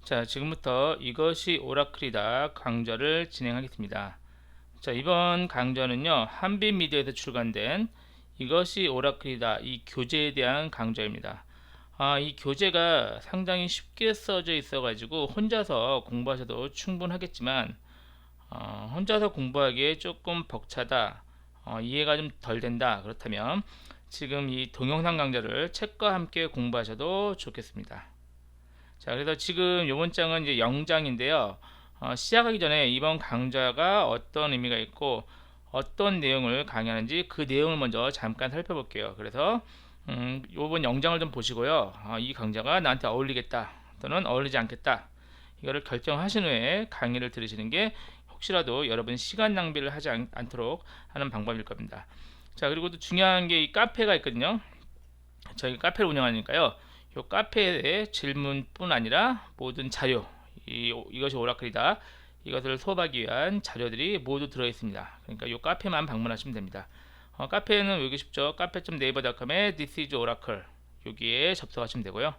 자, 지금부터 이것이 오라클이다 강좌를 진행하겠습니다. 자, 이번 강좌는요, 한빛미디어에서 출간된 이것이 오라클이다 이 교재에 대한 강좌입니다. 이 교재가 상당히 쉽게 써져 있어 가지고 혼자서 공부하셔도 충분하겠지만 혼자서 공부하기에 조금 벅차다, 이해가 좀 덜 된다, 그렇다면 지금 이 동영상 강좌를 책과 함께 공부하셔도 좋겠습니다. 자, 그래서 지금 이번 장은 이제 영장인데요. 시작하기 전에 이번 강좌가 어떤 의미가 있고 어떤 내용을 강의하는지 그 내용을 먼저 잠깐 살펴볼게요. 그래서 이번 영장을 좀 보시고요. 이 강좌가 나한테 어울리겠다 또는 어울리지 않겠다, 이거를 결정하신 후에 강의를 들으시는 게 혹시라도 여러분 시간 낭비를 하지 않도록 하는 방법일 겁니다. 자, 그리고 또 중요한 게 이 카페가 있거든요. 저희 카페를 운영하니까요, 이 카페의 질문뿐 아니라 모든 자료, 이것이 오라클이다 이것을 수업하기 위한 자료들이 모두 들어있습니다. 그러니까 이 카페만 방문하시면 됩니다. 카페는 여기 쉽죠. 카페.naver.com에 This is Oracle, 여기에 접속하시면 되고요.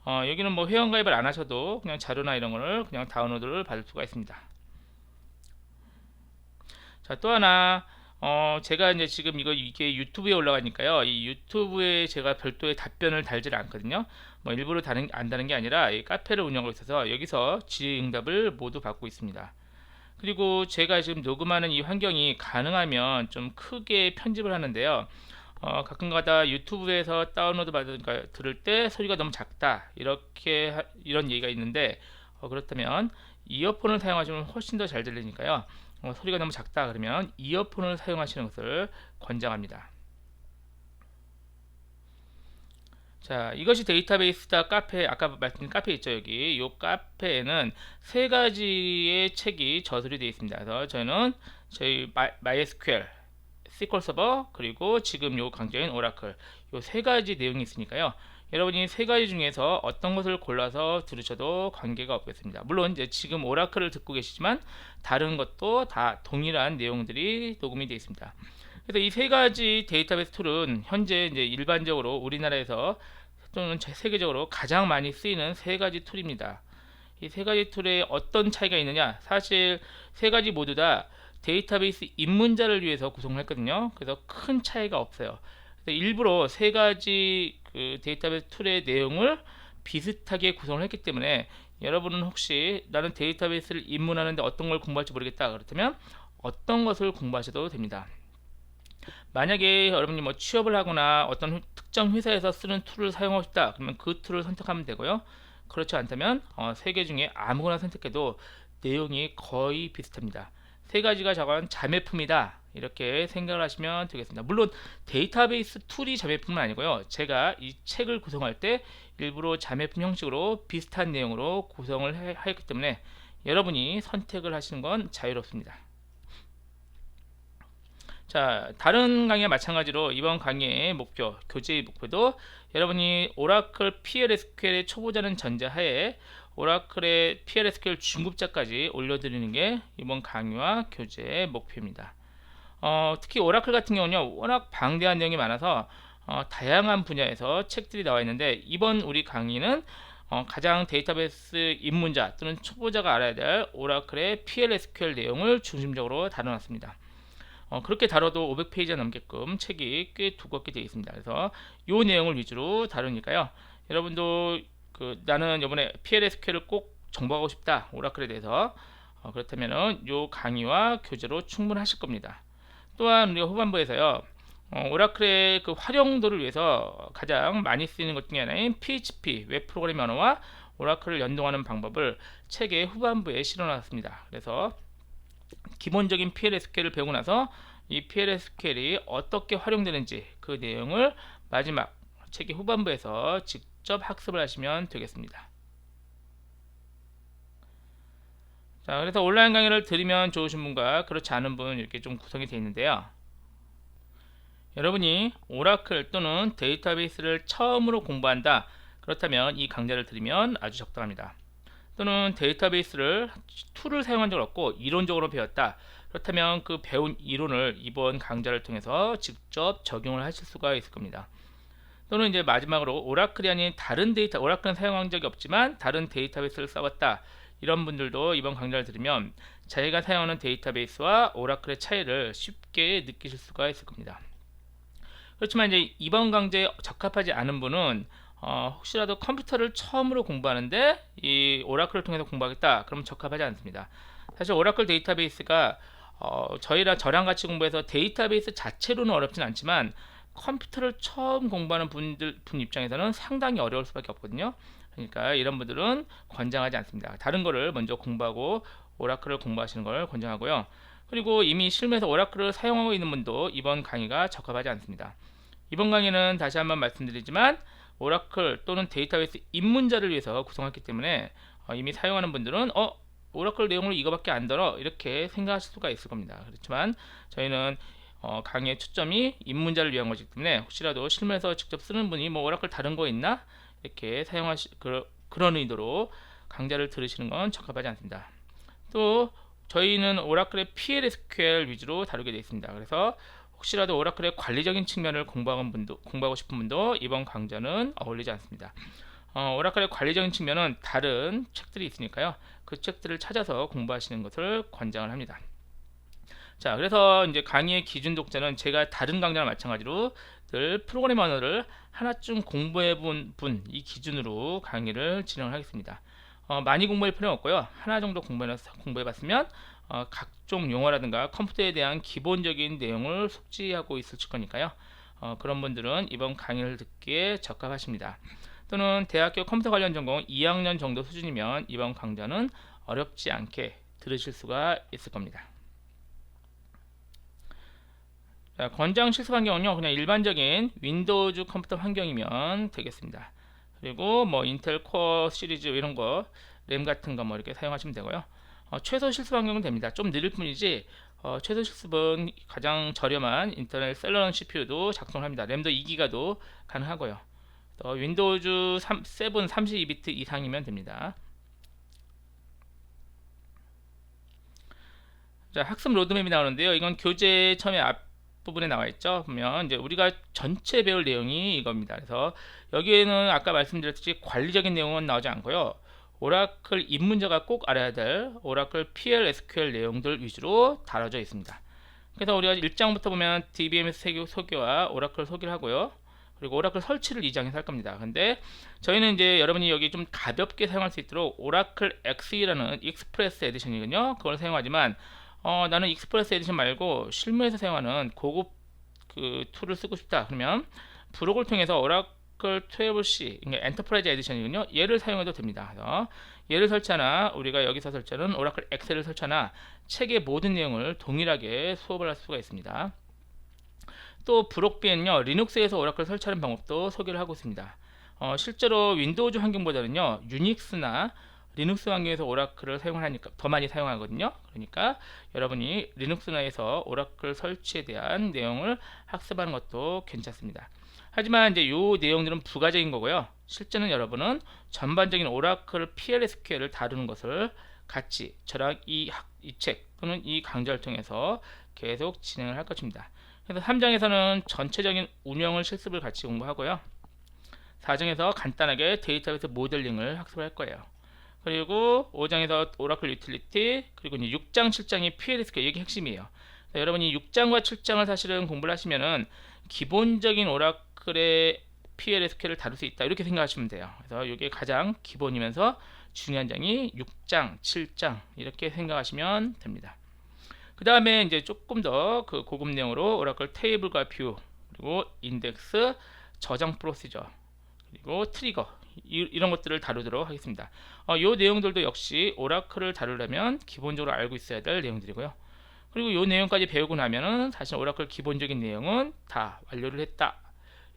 여기는 뭐 회원가입을 안 하셔도 그냥 자료나 이런 거를 그냥 다운로드를 받을 수가 있습니다. 자, 또 하나, 제가 이제 지금 이게 유튜브에 올라가니까요, 이 유튜브에 제가 별도의 답변을 달지를 않거든요. 뭐 일부러 안 다는 게 아니라 이 카페를 운영하고 있어서 여기서 질의응답을 모두 받고 있습니다. 그리고 제가 지금 녹음하는 이 환경이 가능하면 좀 크게 편집을 하는데요. 가끔가다 유튜브에서 다운로드 들을 때 소리가 너무 작다, 이런 얘기가 있는데, 그렇다면 이어폰을 사용하시면 훨씬 더 잘 들리니까요. 소리가 너무 작다 그러면 이어폰을 사용하시는 것을 권장합니다. 자, 이것이 데이터베이스다 카페, 아까 말씀드린 카페 있죠. 여기 이 카페에는 세 가지의 책이 저술이 되어 있습니다. 그래서 저희는 저희 MySQL, SQL 서버, 그리고 지금 요 강좌인 오라클, 요 세 가지 내용이 있으니까요, 여러분이 세 가지 중에서 어떤 것을 골라서 들으셔도 관계가 없겠습니다. 물론 이제 지금 오라클을 듣고 계시지만 다른 것도 다 동일한 내용들이 녹음이 되어 있습니다. 그래서 이 세 가지 데이터베이스 툴은 현재 이제 일반적으로 우리나라에서 또는 세계적으로 가장 많이 쓰이는 세 가지 툴입니다. 이 세 가지 툴에 어떤 차이가 있느냐? 사실 세 가지 모두 다 데이터베이스 입문자를 위해서 구성을 했거든요. 그래서 큰 차이가 없어요. 그래서 일부러 세 가지 그 데이터베이스 툴의 내용을 비슷하게 구성을 했기 때문에 여러분은 혹시 나는 데이터베이스를 입문하는데 어떤 걸 공부할지 모르겠다, 그렇다면 어떤 것을 공부하셔도 됩니다. 만약에 여러분이 뭐 취업을 하거나 어떤 특정 회사에서 쓰는 툴을 사용하고 싶다, 그러면 그 툴을 선택하면 되고요. 그렇지 않다면 세 개 중에 아무거나 선택해도 내용이 거의 비슷합니다. 세 가지가 저건 자매품이다, 이렇게 생각을 하시면 되겠습니다. 물론 데이터베이스 툴이 자매품은 아니고요, 제가 이 책을 구성할 때 일부러 자매품 형식으로 비슷한 내용으로 구성을 하였기 때문에 여러분이 선택을 하시는 건 자유롭습니다. 자, 다른 강의와 마찬가지로 이번 강의의 목표, 교재의 목표도 여러분이 오라클 PLSQL의 초보자는 전제하에 오라클의 PLSQL 중급자까지 올려드리는 게 이번 강의와 교재의 목표입니다. 특히 오라클 같은 경우는요, 워낙 방대한 내용이 많아서 다양한 분야에서 책들이 나와 있는데, 이번 우리 강의는 가장 데이터베이스 입문자 또는 초보자가 알아야 될 오라클의 PLSQL 내용을 중심적으로 다뤄놨습니다. 그렇게 다뤄도 500페이지가 넘게끔 책이 꽤 두껍게 되어 있습니다. 그래서 이 내용을 위주로 다루니까요, 여러분도 나는 이번에 PLSQL을 꼭 정보하고 싶다, 오라클에 대해서, 그렇다면은 이 강의와 교재로 충분하실 겁니다. 또한 우리가 후반부에서요, 오라클의 그 활용도를 위해서 가장 많이 쓰이는 것 중에 하나인 PHP 웹 프로그래밍 언어와 오라클을 연동하는 방법을 책의 후반부에 실어놨습니다. 그래서 기본적인 PLSQL을 배우고 나서 이 PLSQL이 어떻게 활용되는지 그 내용을 마지막 책의 후반부에서 직접 학습을 하시면 되겠습니다. 자, 그래서 온라인 강의를 들으면 좋으신 분과 그렇지 않은 분, 이렇게 좀 구성이 되어 있는데요, 여러분이 오라클 또는 데이터베이스를 처음으로 공부한다, 그렇다면 이 강좌를 들으면 아주 적당합니다. 또는 데이터베이스를 툴을 사용한 적은 없고 이론적으로 배웠다, 그렇다면 그 배운 이론을 이번 강좌를 통해서 직접 적용을 하실 수가 있을 겁니다. 또는 이제 마지막으로 오라클이 아닌 다른 데이터, 오라클은 사용한 적이 없지만 다른 데이터베이스를 써봤다, 이런 분들도 이번 강좌를 들으면 자기가 사용하는 데이터베이스와 오라클의 차이를 쉽게 느끼실 수가 있을 겁니다. 그렇지만 이제 이번 강좌에 적합하지 않은 분은 혹시라도 컴퓨터를 처음으로 공부하는데 이 오라클을 통해서 공부하겠다, 그러면 적합하지 않습니다. 사실 오라클 데이터베이스가 저랑 같이 공부해서 데이터베이스 자체로는 어렵진 않지만 컴퓨터를 처음 공부하는 분 입장에서는 상당히 어려울 수밖에 없거든요. 그러니까 이런 분들은 권장하지 않습니다. 다른 거를 먼저 공부하고 오라클을 공부하시는 걸 권장하고요. 그리고 이미 실무에서 오라클을 사용하고 있는 분도 이번 강의가 적합하지 않습니다. 이번 강의는 다시 한번 말씀드리지만 오라클 또는 데이터베이스 입문자를 위해서 구성했기 때문에 이미 사용하는 분들은 오라클 내용을 이거밖에 안 들어, 이렇게 생각하실 수가 있을 겁니다. 그렇지만 저희는 강의의 초점이 입문자를 위한 것이기 때문에 혹시라도 실무에서 직접 쓰는 분이 뭐 오라클 다른 거 있나, 이렇게 그런 의도로 강좌를 들으시는 건 적합하지 않습니다. 또 저희는 오라클의 PLSQL 위주로 다루게 되어 있습니다. 그래서 혹시라도 오라클의 관리적인 측면을 공부하고 싶은 분도 이번 강좌는 어울리지 않습니다. 오라클의 관리적인 측면은 다른 책들이 있으니까요. 그 책들을 찾아서 공부하시는 것을 권장을 합니다. 자, 그래서 이제 강의의 기준 독자는 제가 다른 강좌와 마찬가지로 늘 프로그래밍 언어를 하나쯤 공부해 본 분, 이 기준으로 강의를 진행을 하겠습니다. 많이 공부할 필요는 없고요. 하나 정도 공부해 봤으면 각종 용어라든가 컴퓨터에 대한 기본적인 내용을 숙지하고 있을 거니까요. 그런 분들은 이번 강의를 듣기에 적합하십니다. 또는 대학교 컴퓨터 관련 전공 2학년 정도 수준이면 이번 강좌는 어렵지 않게 들으실 수가 있을 겁니다. 자, 권장 실습 환경은요, 그냥 일반적인 윈도우즈 컴퓨터 환경이면 되겠습니다. 그리고 뭐 인텔 코어 시리즈 이런 거, 램 같은 거 뭐 이렇게 사용하시면 되고요. 최소 실습 환경은 됩니다. 좀 느릴 뿐이지 최소 실습은 가장 저렴한 인터넷 셀러런 CPU도 작동합니다. 램도 2기가도 가능하고요. 윈도우즈 7 32비트 이상이면 됩니다. 자, 학습 로드맵이 나오는데요. 이건 교재 처음에 앞부분에 나와 있죠. 보면 이제 우리가 전체 배울 내용이 이겁니다. 그래서 여기에는 아까 말씀드렸듯이 관리적인 내용은 나오지 않고요. 오라클 입문자가 꼭 알아야 될 오라클 PL/SQL 내용들 위주로 다뤄져 있습니다. 그래서 우리가 1장부터 보면 DBMS 소개와 오라클 소개를 하고요. 그리고 오라클 설치를 2장에서 할 겁니다. 근데 저희는 이제 여러분이 여기 좀 가볍게 사용할 수 있도록 오라클 XE라는 익스프레스 에디션이거든요. 그걸 사용하지만 나는 익스프레스 에디션 말고 실무에서 사용하는 고급 그 툴을 쓰고 싶다. 그러면 브록을 통해서 오라클 12C, 그러니까 엔터프라이즈 에디션이군요. 얘를 사용해도 됩니다. 그래서 얘를 설치하나, 우리가 여기서 설치하는 오라클 엑셀을 설치하나 책의 모든 내용을 동일하게 수업을 할 수가 있습니다. 또 브록비엔요, 리눅스에서 오라클 설치하는 방법도 소개를 하고 있습니다. 실제로 윈도우즈 환경보다는요, 유닉스나 리눅스 환경에서 오라클을 사용하니까 더 많이 사용하거든요. 그러니까 여러분이 리눅스나에서 오라클 설치에 대한 내용을 학습하는 것도 괜찮습니다. 하지만 이제 이 내용들은 부가적인 거고요. 실제는 여러분은 전반적인 오라클 PL/SQL을 다루는 것을 같이 저랑 이 책 또는 이 강좌를 통해서 계속 진행을 할 것입니다. 그래서 3장에서는 전체적인 운영을 실습을 같이 공부하고요. 4장에서 간단하게 데이터베이스 모델링을 학습할 거예요. 그리고 5장에서 오라클 유틸리티, 그리고 이제 6장, 7장이 PL/SQL, 이게 핵심이에요. 여러분이 6장과 7장을 사실은 공부를 하시면은 기본적인 오라클의 PL/SQL을 다룰 수 있다, 이렇게 생각하시면 돼요. 그래서 이게 가장 기본이면서 중요한 장이 6장, 7장 이렇게 생각하시면 됩니다. 그 다음에 이제 조금 더 그 고급 내용으로 오라클 테이블과 뷰, 그리고 인덱스, 저장 프로시저, 그리고 트리거, 이런 것들을 다루도록 하겠습니다. 이 내용들도 역시 오라클을 다루려면 기본적으로 알고 있어야 될 내용들이고요. 그리고 이 내용까지 배우고 나면은 사실 오라클 기본적인 내용은 다 완료를 했다,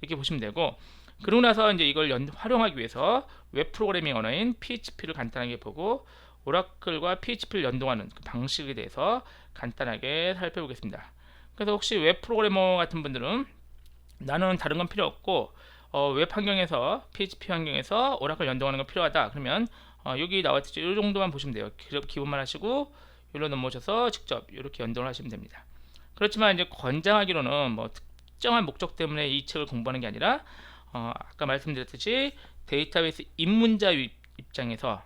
이렇게 보시면 되고, 그러고 나서 이제 이걸 활용하기 위해서 웹 프로그래밍 언어인 PHP를 간단하게 보고 오라클과 PHP를 연동하는 그 방식에 대해서 간단하게 살펴보겠습니다. 그래서 혹시 웹 프로그래머 같은 분들은 나는 다른 건 필요 없고 웹 환경에서 PHP 환경에서 오라클 연동하는 건 필요하다, 그러면 여기 나왔듯이 이 정도만 보시면 돼요. 기본만 하시고 여기로 넘어오셔서 직접 이렇게 연동을 하시면 됩니다. 그렇지만 이제 권장하기로는 뭐 특정한 목적 때문에 이 책을 공부하는 게 아니라 아까 말씀드렸듯이 데이터베이스 입문자 입장에서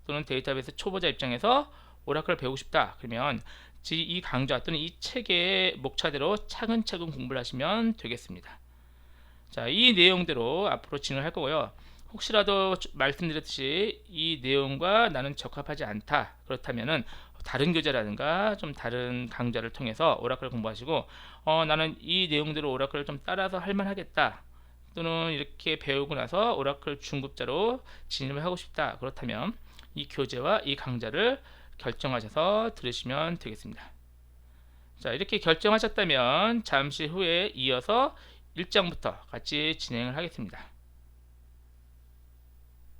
또는 데이터베이스 초보자 입장에서 오라클을 배우고 싶다. 그러면 이 강좌 또는 이 책의 목차대로 차근차근 공부를 하시면 되겠습니다. 자, 이 내용대로 앞으로 진행할 거고요. 혹시라도 말씀드렸듯이 이 내용과 나는 적합하지 않다. 그렇다면은 다른 교재라든가 좀 다른 강좌를 통해서 오라클 공부하시고 나는 이 내용대로 오라클을 좀 따라서 할만하겠다. 또는 이렇게 배우고 나서 오라클 중급자로 진입을 하고 싶다. 그렇다면 이 교재와 이 강좌를 결정하셔서 들으시면 되겠습니다. 자, 이렇게 결정하셨다면 잠시 후에 이어서 1장부터 같이 진행을 하겠습니다.